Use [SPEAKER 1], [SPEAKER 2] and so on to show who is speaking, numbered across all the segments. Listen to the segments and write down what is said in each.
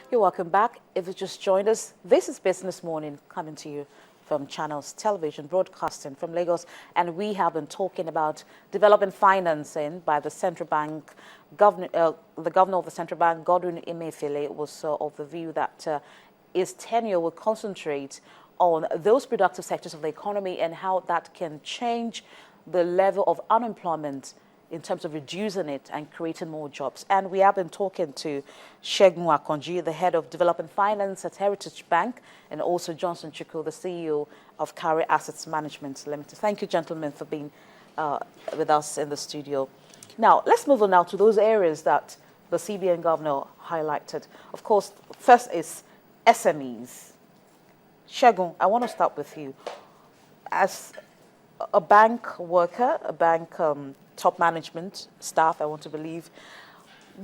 [SPEAKER 1] You're welcome back. If you just joined us, this is Business Morning coming to you from Channels Television, broadcasting from Lagos. And we have been talking about development financing by the central bank. The governor of the central bank, Emefiele, was of the view that his tenure will concentrate on those productive sectors of the economy and how that can change the level of unemployment in terms of reducing it and creating more jobs. And we have been talking to Segun Akanji, the head of development finance at Heritage Bank, and also Johnson Chukwu, the CEO of Cowry Assets Management Limited. Thank you, gentlemen, for being with us in the studio. Now, let's move on now to those areas that the CBN governor highlighted. Of course, first is SMEs. Segun, I want to start with you. As a bank worker, a bank top management staff, I want to believe,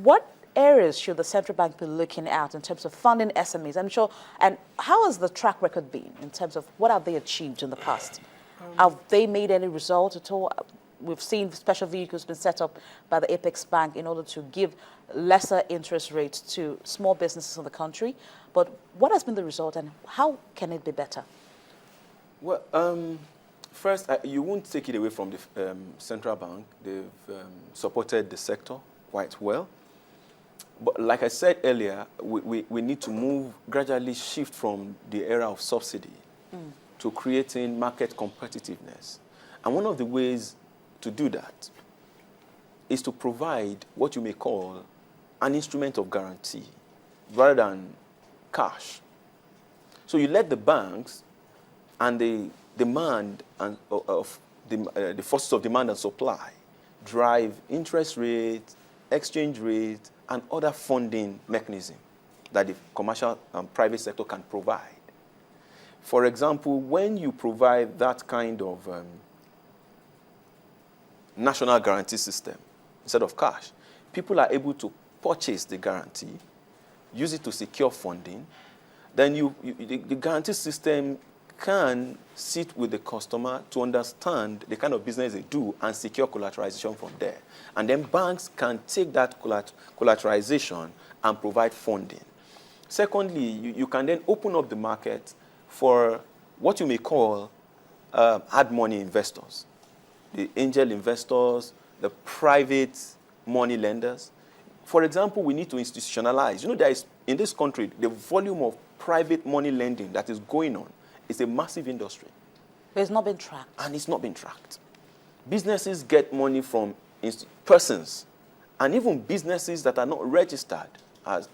[SPEAKER 1] what areas should the central bank be looking at in terms of funding SMEs? I'm sure, and how has the track record been in terms of what have they achieved in the past? Have they made any result at all? We've seen special vehicles been set up by the Apex Bank in order to give lesser interest rates to small businesses in the country. But what has been the result and how can it be better?
[SPEAKER 2] Well, first, you won't take it away from the central bank. They've supported the sector quite well. But like I said earlier, we need to gradually shift from the era of subsidy to creating market competitiveness. And one of the ways to do that is to provide what you may call an instrument of guarantee rather than cash. So you let the banks and the demand and the forces of demand and supply drive interest rates, exchange rates, and other funding mechanisms that the commercial and private sector can provide. For example, when you provide that kind of national guarantee system instead of cash, people are able to purchase the guarantee, use it to secure funding. Then the guarantee system can sit with the customer to understand the kind of business they do and secure collateralization from there. And then banks can take that collateralization and provide funding. Secondly, you can then open up the market for what you may call hard money investors, the angel investors, the private money lenders. For example, we need to institutionalize. You know, there is, in this country, the volume of private money lending that is going on is a massive industry.
[SPEAKER 1] But it's not been tracked.
[SPEAKER 2] And it's not been tracked. Businesses get money from persons, and even businesses that are not registered as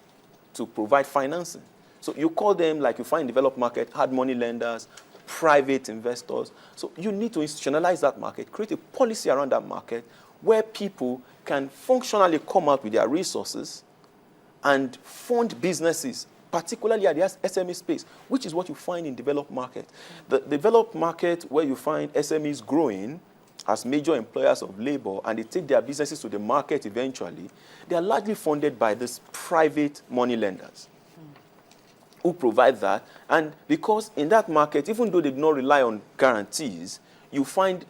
[SPEAKER 2] to provide financing. So you call them, like you find in developed market, hard money lenders, private investors. So you need to institutionalize that market, create a policy around that market where people can functionally come out with their resources and fund businesses, particularly at the SME space, which is what you find in developed market. The developed market where you find SMEs growing as major employers of labor and they take their businesses to the market eventually, they are largely funded by these private money lenders who provide that. And because in that market, even though they do not rely on guarantees, you find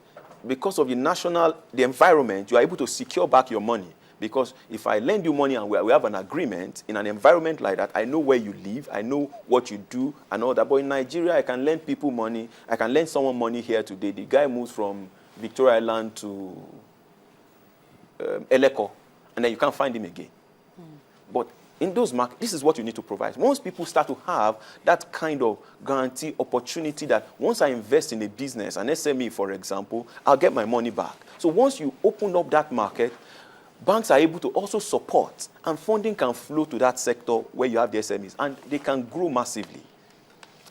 [SPEAKER 2] because of the environment, you are able to secure back your money. Because if I lend you money and we have an agreement, in an environment like that, I know where you live, I know what you do, and all that. But in Nigeria, I can lend people money. I can lend someone money here today. The guy moves from Victoria Island to Eleko, and then you can't find him again. But in those markets, this is what you need to provide. Once people start to have that kind of guarantee opportunity that once I invest in a business, an SME, for example, I'll get my money back. So once you open up that market, banks are able to also support, and funding can flow to that sector where you have the SMEs, and they can grow massively.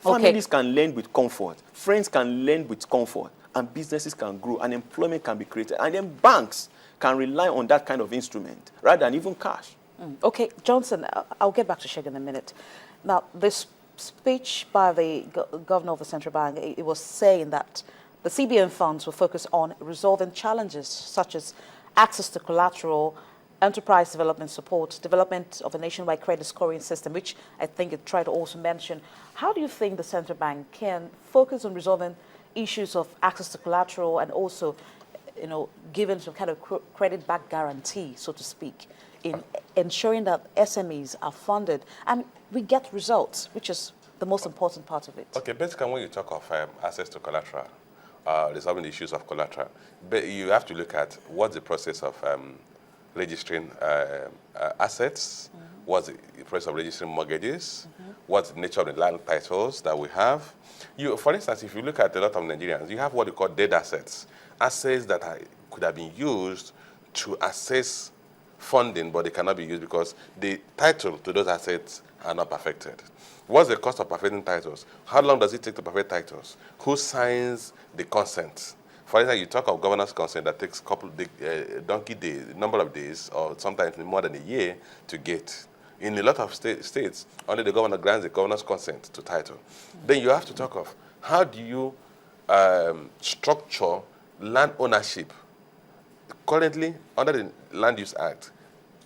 [SPEAKER 2] Families can lend with comfort, friends can lend with comfort, and businesses can grow, and employment can be created. And then banks can rely on that kind of instrument rather than even cash.
[SPEAKER 1] Okay, Johnson, I'll get back to Segun in a minute. Now, this speech by the governor of the central bank, it was saying that the CBN funds will focus on resolving challenges such as access to collateral, enterprise development support, development of a nationwide credit scoring system, which I think it tried to also mention. How do you think the central bank can focus on resolving issues of access to collateral and also, giving some kind of credit-backed guarantee, so to speak, in ensuring that SMEs are funded and we get results, which is the most important part of it?
[SPEAKER 3] Okay, basically when you talk of access to collateral, resolving the issues of collateral, but you have to look at what's the process of registering assets, what's the process of registering mortgages, what's the nature of the land titles that we have. For instance, if you look at a lot of Nigerians, you have what you call dead assets, assets that could have been used to assess funding, but they cannot be used because the title to those assets are not perfected. What's the cost of perfecting titles? How long does it take to perfect titles? Who signs the consent? For instance, you talk of governance consent that takes donkey days, number of days, or sometimes more than a year to get. In a lot of states, only the governor grants the governor's consent to title. Then you have to talk of how do you structure land ownership. Currently, under the Land Use Act,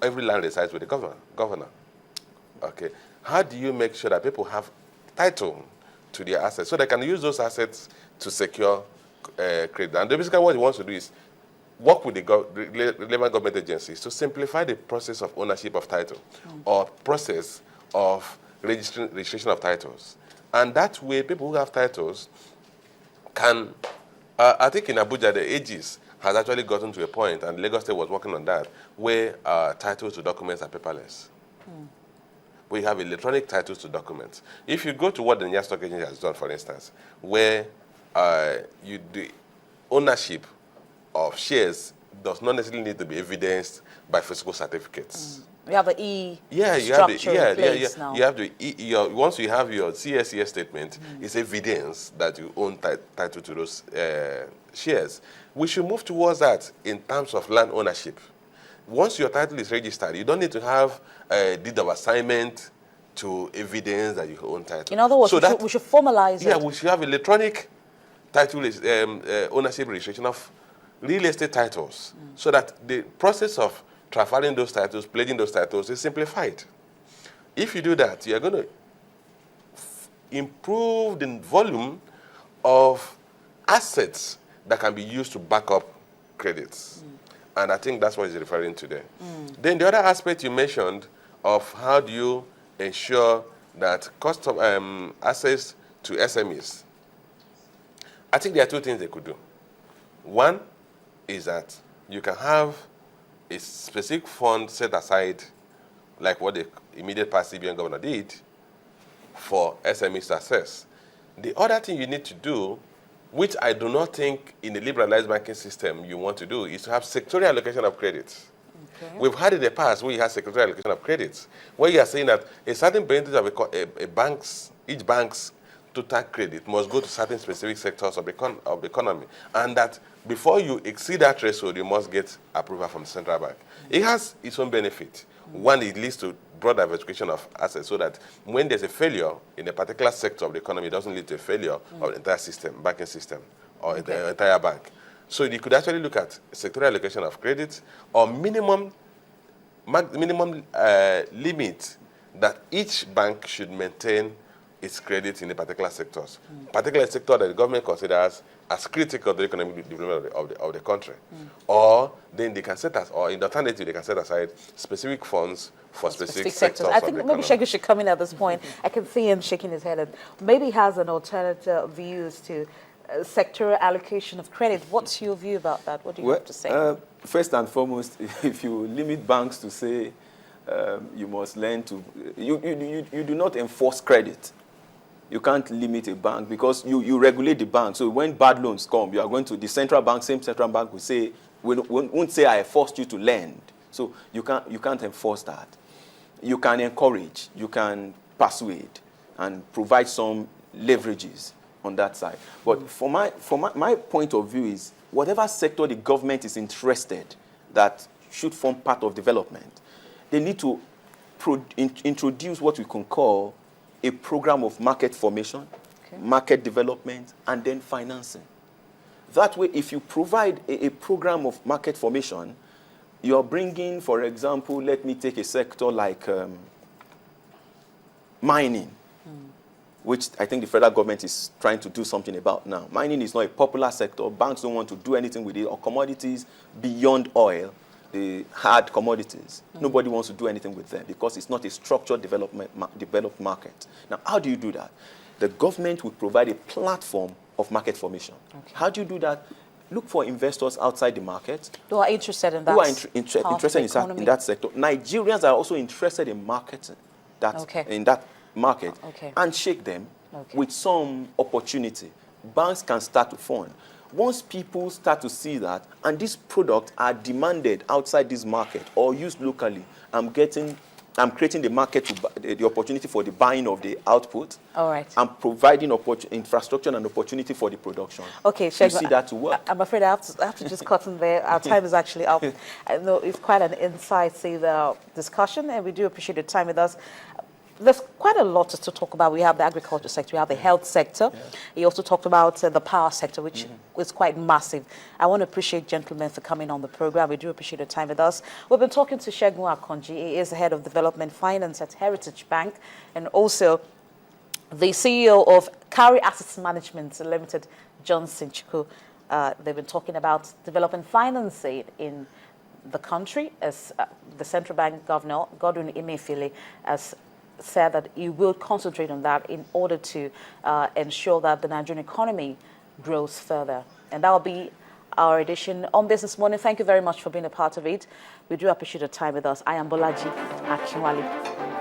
[SPEAKER 3] every land resides with the governor. Okay. How do you make sure that people have title to their assets so they can use those assets to secure credit? And basically what he wants to do is work with the relevant government agencies to simplify the process of ownership of title or process of registration of titles. And that way, people who have titles can, I think in Abuja, the ages has actually gotten to a point, and Lagos State was working on that, where titles to documents are paperless. We have electronic titles to documents. If you go to what the Nigerian Stock Exchange has done, for instance, where the ownership of shares does not necessarily need to be evidenced by physical certificates.
[SPEAKER 1] We have the structure in place now.
[SPEAKER 3] You have once you have your CSES statement, it's evidence that you own title to those shares. We should move towards that in terms of land ownership. Once your title is registered, you don't need to have a deed of assignment to evidence that you own title.
[SPEAKER 1] In other words, we should formalize it.
[SPEAKER 3] Yeah, we should have electronic title ownership registration of real estate titles so that the process of transferring those titles, pledging those titles is simplified. If you do that, you are going to improve the volume of assets that can be used to back up credits. And I think that's what he's referring to there. Then the other aspect you mentioned of how do you ensure that cost of access to SMEs. I think there are two things they could do. One is that you can have a specific fund set aside, like what the immediate past CBN governor did, for SMEs to access. The other thing you need to do, which I do not think in the liberalized banking system you want to do, is to have sectorial allocation of credits. Okay. We've had in the past where you have sectorial allocation of credits, where you are saying that a certain percentage of each bank's total credit must go to certain specific sectors of the economy, and that before you exceed that threshold, you must get approval from the central bank. It has its own benefit. One, it leads to broad diversification of assets so that when there's a failure in a particular sector of the economy, it doesn't lead to a failure of the entire system, banking system, or the entire bank. So you could actually look at sectorial allocation of credit or minimum limit that each bank should maintain its credit in the particular sectors, particular sector that the government considers as critical to the economic development of the country. Or then they can or in the alternative, they can set aside specific funds for specific sectors.
[SPEAKER 1] I think maybe Segun should come in at this point. I can see him shaking his head and maybe he has an alternative views to sector allocation of credit. What's your view about that? What do you have to say?
[SPEAKER 2] First and foremost, if you limit banks to say you must lend to, you do not enforce credit. You can't limit a bank because you regulate the bank. So when bad loans come, you are going to the central bank, same central bank will say, won't say I forced you to lend. So you can't enforce that. You can encourage, you can persuade, and provide some leverages on that side. But for my point of view is, whatever sector the government is interested that should form part of development, they need to introduce what we can call a program of market formation, market development, and then financing. That way, if you provide a program of market formation, you're bringing, for example, let me take a sector like mining, which I think the federal government is trying to do something about now. Mining is not a popular sector. Banks don't want to do anything with it, or commodities beyond oil the hard commodities. Nobody wants to do anything with them because it's not a structured developed market. Now, how do you do that? The government will provide a platform of market formation.
[SPEAKER 1] Okay.
[SPEAKER 2] How do you do that? Look for investors outside the market
[SPEAKER 1] Who are interested in that.
[SPEAKER 2] who are interested in that sector. Nigerians are also interested in marketing in that market, and shake them with some opportunity. Banks can start to fund. Once people start to see that, and these products are demanded outside this market or used locally, I'm creating the market, the opportunity for the buying of the output.
[SPEAKER 1] All right.
[SPEAKER 2] I'm providing infrastructure and opportunity for the production.
[SPEAKER 1] Okay,
[SPEAKER 2] you
[SPEAKER 1] Segun,
[SPEAKER 2] see that to work.
[SPEAKER 1] I'm afraid I have to just cut in there. Our time is actually up. I know it's quite an incisive discussion, and we do appreciate your time with us. There's quite a lot to talk about. We have the agriculture sector, we have the health sector. Yeah. He also talked about the power sector, which is quite massive. I want to appreciate gentlemen for coming on the program. We do appreciate your time with us. We've been talking to Segun Akanji. He is the head of development finance at Heritage Bank, and also the CEO of Cowry Assets Management Limited, Johnson Chukwu. They've been talking about development financing in the country, as the central bank governor, Godwin Emefiele, has said that he will concentrate on that in order to ensure that the Nigerian economy grows further. And that will be our edition on Business Morning. Thank you very much for being a part of it. We do appreciate your time with us. I am Bolaji Akinwale.